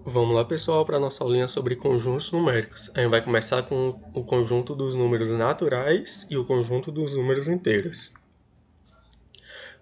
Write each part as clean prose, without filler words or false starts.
Vamos lá, pessoal, para a nossa aulinha sobre conjuntos numéricos. A gente vai começar com o conjunto dos números naturais e o conjunto dos números inteiros.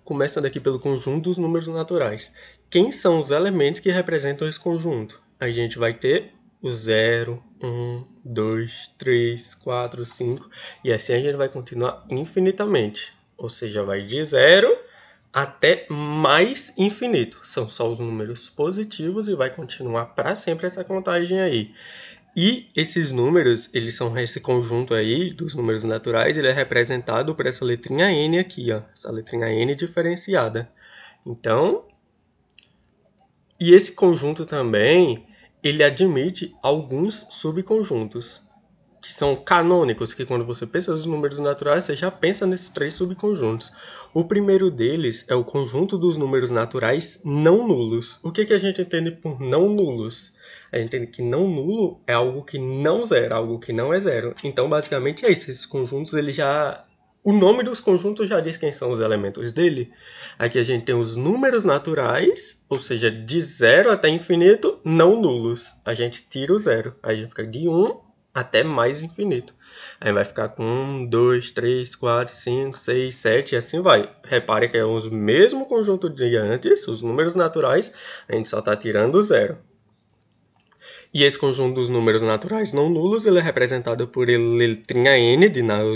Começando aqui pelo conjunto dos números naturais. Quem são os elementos que representam esse conjunto? A gente vai ter o 0, 1, 2, 3, 4, 5 e assim a gente vai continuar infinitamente. Ou seja, vai de 0 até mais infinito. São só os números positivos e vai continuar para sempre essa contagem aí. E esses números, eles são esse conjunto aí dos números naturais, ele é representado por essa letrinha N aqui, ó, essa letrinha N diferenciada. Então, e esse conjunto também, ele admite alguns subconjuntos que são canônicos, que quando você pensa nos números naturais, você já pensa nesses três subconjuntos. O primeiro deles é o conjunto dos números naturais não nulos. O que a gente entende por não nulos? A gente entende que não nulo é algo que não zera, algo que não é zero. Então, basicamente, é isso. Esses conjuntos, ele já... O nome dos conjuntos já diz quem são os elementos dele. Aqui a gente tem os números naturais, ou seja, de 0 até infinito, não nulos. A gente tira o zero. Aí a gente fica de 1 até mais infinito. Aí vai ficar com 1, 2, 3, 4, 5, 6, 7 e assim vai. Repare que é o mesmo conjunto de antes, os números naturais, a gente só está tirando o zero. E esse conjunto dos números naturais não nulos, ele é representado por letrinha N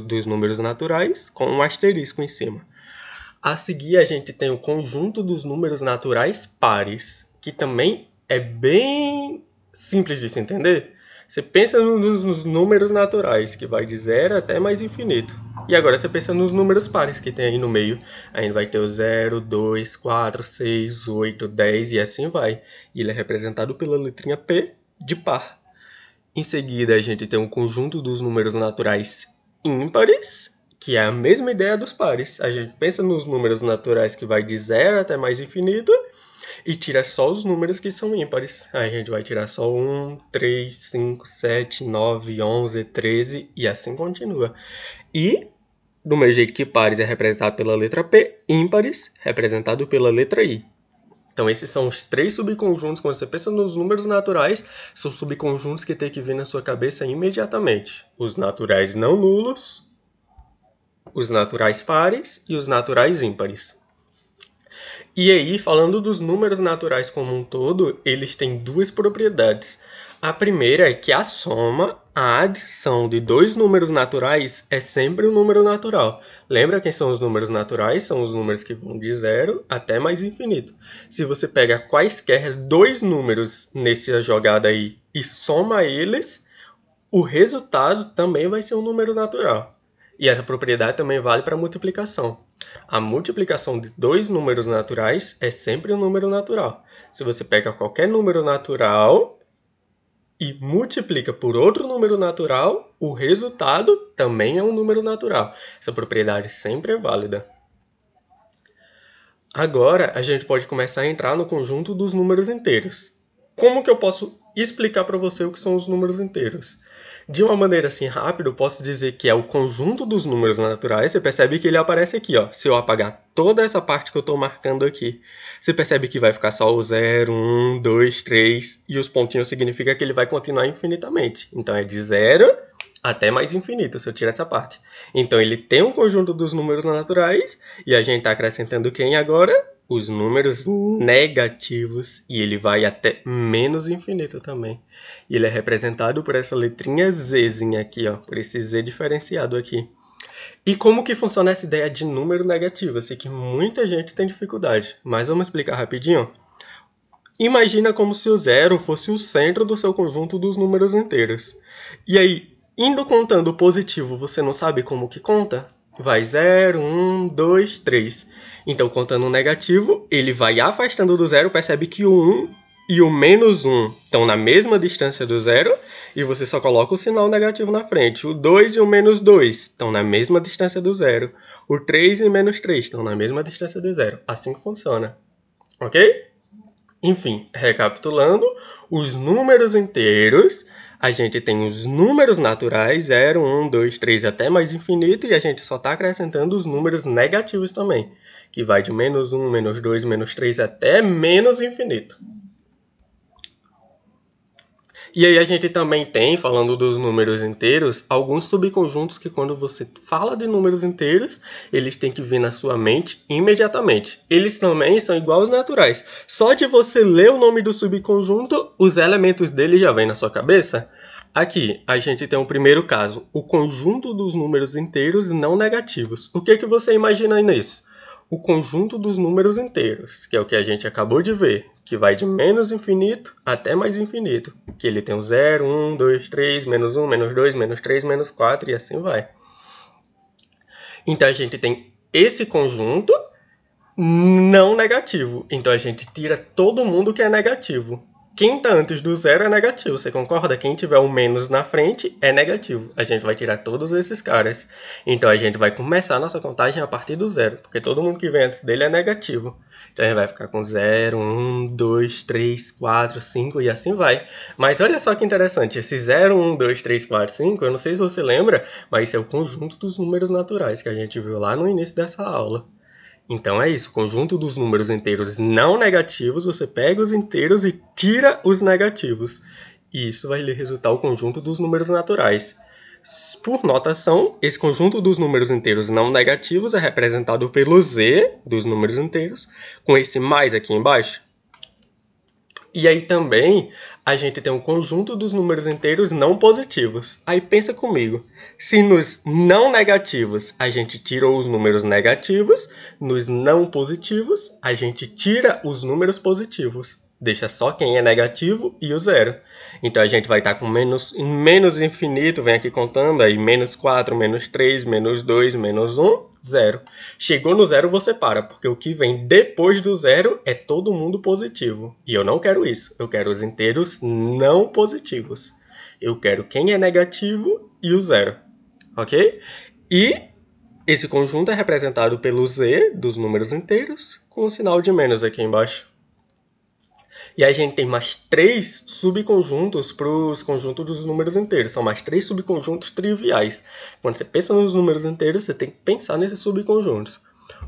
dos números naturais, com um asterisco em cima. A seguir, a gente tem o conjunto dos números naturais pares, que também é bem simples de se entender. Você pensa nos números naturais, que vai de 0 até mais infinito. E agora você pensa nos números pares que tem aí no meio. Aí vai ter o 0, 2, 4, 6, 8, 10 e assim vai. E ele é representado pela letrinha P de par. Em seguida, a gente tem um conjunto dos números naturais ímpares, que é a mesma ideia dos pares. A gente pensa nos números naturais que vai de 0 até mais infinito e tira só os números que são ímpares. Aí a gente vai tirar só 1, 3, 5, 7, 9, 11, 13 e assim continua. E, do mesmo jeito que pares é representado pela letra P, ímpares representado pela letra I. Então, esses são os três subconjuntos. Quando você pensa nos números naturais, são subconjuntos que tem que vir na sua cabeça imediatamente. Os naturais não nulos, os naturais pares e os naturais ímpares. E aí, falando dos números naturais como um todo, eles têm duas propriedades. A primeira é que a soma, a adição de dois números naturais é sempre um número natural. Lembra quem são os números naturais? São os números que vão de 0 até mais infinito. Se você pega quaisquer dois números nessa jogada aí e soma eles, o resultado também vai ser um número natural. E essa propriedade também vale para a multiplicação. A multiplicação de dois números naturais é sempre um número natural. Se você pega qualquer número natural e multiplica por outro número natural, o resultado também é um número natural. Essa propriedade sempre é válida. Agora, a gente pode começar a entrar no conjunto dos números inteiros. Como que eu posso explicar para você o que são os números inteiros? De uma maneira assim rápida, eu posso dizer que é o conjunto dos números naturais. Você percebe que ele aparece aqui, ó. Se eu apagar toda essa parte que eu estou marcando aqui, você percebe que vai ficar só o 0, 1, 2, 3 e os pontinhos significa que ele vai continuar infinitamente. Então é de 0 até mais infinito, se eu tirar essa parte. Então ele tem um conjunto dos números naturais e a gente está acrescentando quem agora? Os números negativos e ele vai até menos infinito também. E ele é representado por essa letrinha Zzinha aqui, ó, por esse Z diferenciado aqui. E como que funciona essa ideia de número negativo? Eu sei que muita gente tem dificuldade, mas vamos explicar rapidinho. Imagina como se o zero fosse o centro do seu conjunto dos números inteiros. E aí, indo contando o positivo, você não sabe como que conta? Vai 0, 1, 2, 3. Então, contando o negativo, ele vai afastando do zero, percebe que o 1 e o menos 1 estão na mesma distância do zero, e você só coloca o sinal negativo na frente. O 2 e o menos 2 estão na mesma distância do zero. O 3 e o menos 3 estão na mesma distância do zero. Assim que funciona. Ok? Enfim, recapitulando, os números inteiros, a gente tem os números naturais, 0, 1, 2, 3 até mais infinito, e a gente só está acrescentando os números negativos também, que vai de menos 1, menos 2, menos 3 até menos infinito. E aí a gente também tem, falando dos números inteiros, alguns subconjuntos que quando você fala de números inteiros, eles têm que vir na sua mente imediatamente. Eles também são igual aos naturais. Só de você ler o nome do subconjunto, os elementos dele já vêm na sua cabeça. Aqui, a gente tem o primeiro caso, o conjunto dos números inteiros não negativos. O que você imagina nisso? O conjunto dos números inteiros, que é o que a gente acabou de ver, que vai de menos infinito até mais infinito, que ele tem o 0, 1, 2, 3, menos 1, menos 2, menos 3, menos 4 e assim vai. Então a gente tem esse conjunto não negativo, então a gente tira todo mundo que é negativo. Quem está antes do zero é negativo, você concorda? Quem tiver um menos na frente é negativo. A gente vai tirar todos esses caras. Então a gente vai começar a nossa contagem a partir do zero, porque todo mundo que vem antes dele é negativo. Então a gente vai ficar com 0, 1, 2, 3, 4, 5 e assim vai. Mas olha só que interessante, esse 0, 1, 2, 3, 4, 5, eu não sei se você lembra, mas isso é o conjunto dos números naturais que a gente viu lá no início dessa aula. Então é isso, o conjunto dos números inteiros não negativos, você pega os inteiros e tira os negativos. E isso vai lhe resultar o conjunto dos números naturais. Por notação, esse conjunto dos números inteiros não negativos é representado pelo z dos números inteiros, com esse mais aqui embaixo. E aí também a gente tem um conjunto dos números inteiros não positivos. Aí pensa comigo, se nos não negativos a gente tirou os números negativos, nos não positivos a gente tira os números positivos. Deixa só quem é negativo e o zero. Então a gente vai estar com menos infinito, vem aqui contando, aí menos 4, menos 3, menos 2, menos 1, 0. Chegou no zero, você para, porque o que vem depois do zero é todo mundo positivo. E eu não quero isso, eu quero os inteiros não positivos. Eu quero quem é negativo e o zero, ok? E esse conjunto é representado pelo z dos números inteiros, com o sinal de menos aqui embaixo. E aí a gente tem mais 3 subconjuntos para os conjuntos dos números inteiros. São mais 3 subconjuntos triviais. Quando você pensa nos números inteiros, você tem que pensar nesses subconjuntos.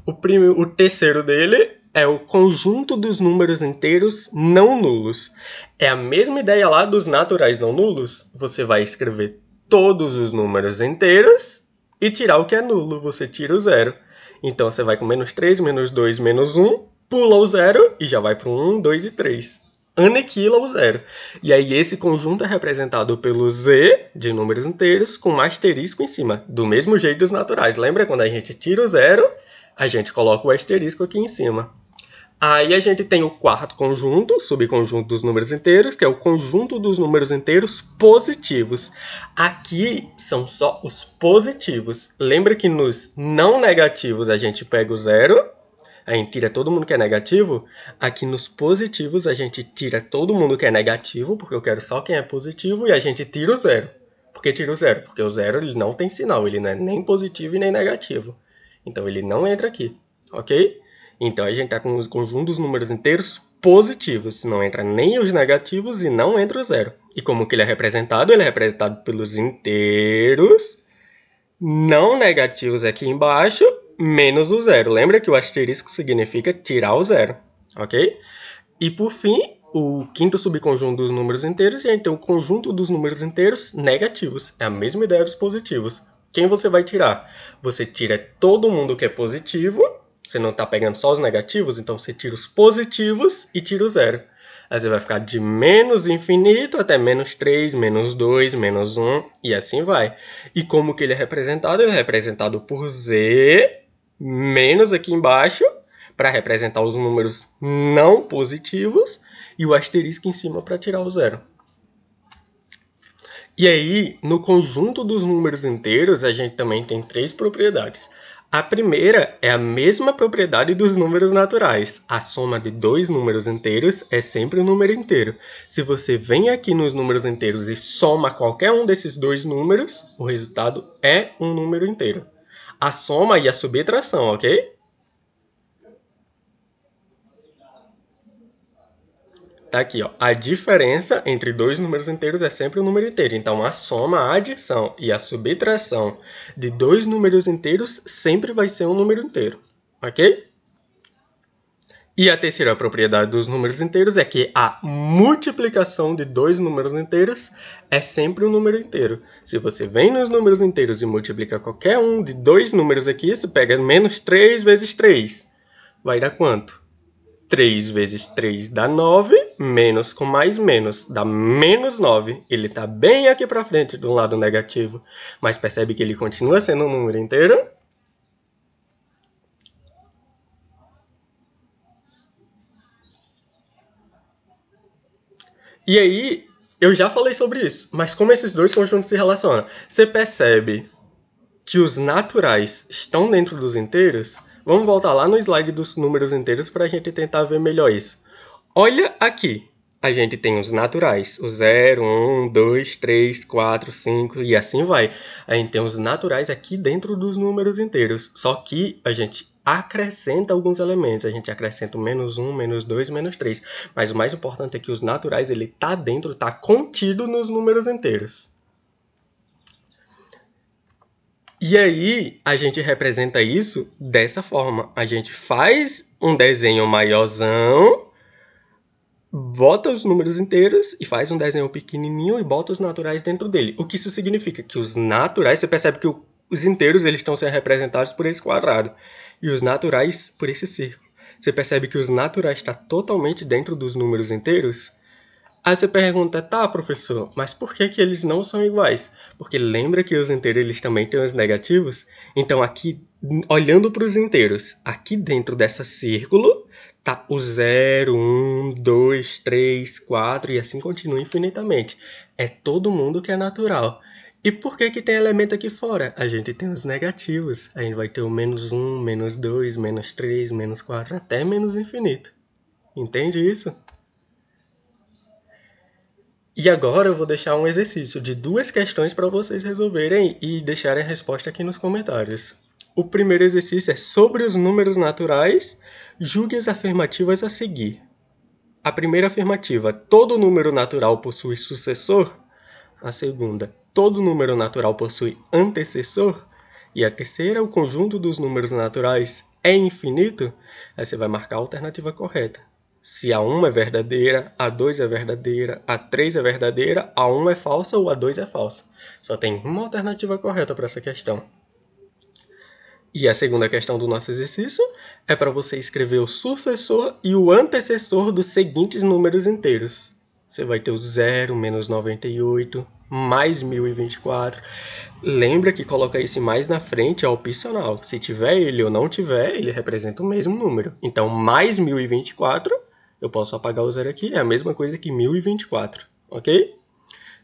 O terceiro dele é o conjunto dos números inteiros não nulos. É a mesma ideia lá dos naturais não nulos. Você vai escrever todos os números inteiros e tirar o que é nulo. Você tira o zero. Então você vai com menos 3, menos 2, menos 1, pula o zero e já vai para o 1, 2 e 3. Aniquila o zero. E aí esse conjunto é representado pelo z de números inteiros com um asterisco em cima, do mesmo jeito dos naturais. Lembra quando a gente tira o zero, a gente coloca o asterisco aqui em cima. Aí a gente tem o quarto conjunto, subconjunto dos números inteiros, que é o conjunto dos números inteiros positivos. Aqui são só os positivos. Lembra que nos não negativos a gente pega o zero, a gente tira todo mundo que é negativo. Aqui nos positivos a gente tira todo mundo que é negativo, porque eu quero só quem é positivo, e a gente tira o zero. Por que tira o zero? Porque o zero ele não tem sinal, ele não é nem positivo e nem negativo. Então ele não entra aqui, ok? Então a gente está com o conjunto dos números inteiros positivos, não entra nem os negativos e não entra o zero. E como que ele é representado? Ele é representado pelos inteiros não negativos aqui embaixo, menos o zero. Lembra que o asterisco significa tirar o zero, ok? E por fim, o quinto subconjunto dos números inteiros, a gente tem o conjunto dos números inteiros negativos. É a mesma ideia dos positivos. Quem você vai tirar? Você tira todo mundo que é positivo, você não está pegando só os negativos, então você tira os positivos e tira o zero. Aí você vai ficar de menos infinito até menos 3, menos 2, menos 1 e assim vai. E como que ele é representado? Ele é representado por z, menos aqui embaixo, para representar os números não positivos, e o asterisco em cima para tirar o zero. E aí, no conjunto dos números inteiros, a gente também tem 3 propriedades. A primeira é a mesma propriedade dos números naturais. A soma de 2 números inteiros é sempre um número inteiro. Se você vem aqui nos números inteiros e soma qualquer um desses 2 números, o resultado é um número inteiro. A soma e a subtração, ok? Tá aqui, ó. A diferença entre 2 números inteiros é sempre um número inteiro. Então, a soma, a adição e a subtração de 2 números inteiros sempre vai ser um número inteiro, ok? E a terceira propriedade dos números inteiros é que a multiplicação de dois números inteiros é sempre um número inteiro. Se você vem nos números inteiros e multiplica qualquer um de dois números aqui, você pega menos 3 vezes 3. Vai dar quanto? 3 vezes 3 dá 9, menos com mais menos dá menos 9. Ele está bem aqui para frente do lado negativo, mas percebe que ele continua sendo um número inteiro? E aí, eu já falei sobre isso, mas como esses dois conjuntos se relacionam? Você percebe que os naturais estão dentro dos inteiros? Vamos voltar lá no slide dos números inteiros para a gente tentar ver melhor isso. Olha aqui, a gente tem os naturais, o 0, 1, 2, 3, 4, 5 e assim vai. A gente tem os naturais aqui dentro dos números inteiros, só que a gente acrescenta alguns elementos, a gente acrescenta o menos 1, menos 2, menos 3. Mas o mais importante é que os naturais, ele tá dentro, tá contido nos números inteiros. E aí, a gente representa isso dessa forma. A gente faz um desenho maiorzão, bota os números inteiros e faz um desenho pequenininho e bota os naturais dentro dele. O que isso significa? Que os naturais, você percebe que os inteiros eles estão sendo representados por esse quadrado e os naturais por esse círculo. Você percebe que os naturais estão totalmente dentro dos números inteiros? Aí você pergunta, tá, professor, mas por que eles não são iguais? Porque lembra que os inteiros eles também têm os negativos? Então aqui, olhando para os inteiros, aqui dentro dessa círculo, tá o 0, 1, 2, 3, 4 e assim continua infinitamente. É todo mundo que é natural. E por que tem elemento aqui fora? A gente tem os negativos. A gente vai ter o menos 1, menos 2, menos 3, menos 4, até menos infinito. Entende isso? E agora eu vou deixar um exercício de duas questões para vocês resolverem e deixarem a resposta aqui nos comentários. O primeiro exercício é sobre os números naturais, julgue as afirmativas a seguir. A primeira afirmativa, todo número natural possui sucessor? A segunda, todo número natural possui antecessor? E a terceira, o conjunto dos números naturais é infinito? Aí você vai marcar a alternativa correta. Se a 1 é verdadeira, a 2 é verdadeira, a 3 é verdadeira, a 1 é falsa ou a 2 é falsa. Só tem uma alternativa correta para essa questão. E a segunda questão do nosso exercício é para você escrever o sucessor e o antecessor dos seguintes números inteiros. Você vai ter o 0, menos 98, mais 1024. Lembra que colocar esse mais na frente é opcional. Se tiver ele ou não tiver, ele representa o mesmo número. Então, mais 1024, eu posso apagar o zero aqui, é a mesma coisa que 1024, ok?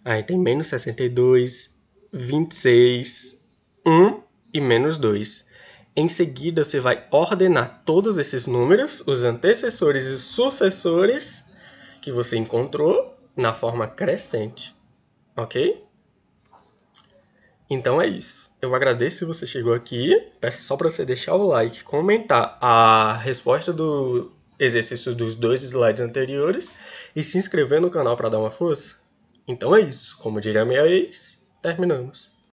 Aí tem menos 62, 26, 1 e menos 2. Em seguida, você vai ordenar todos esses números, os antecessores e sucessores que você encontrou, na forma crescente, ok? Então é isso. Eu agradeço se você chegou aqui. Peço só para você deixar o like, comentar a resposta do exercício dos dois slides anteriores e se inscrever no canal para dar uma força. Então é isso. Como diria minha ex, terminamos.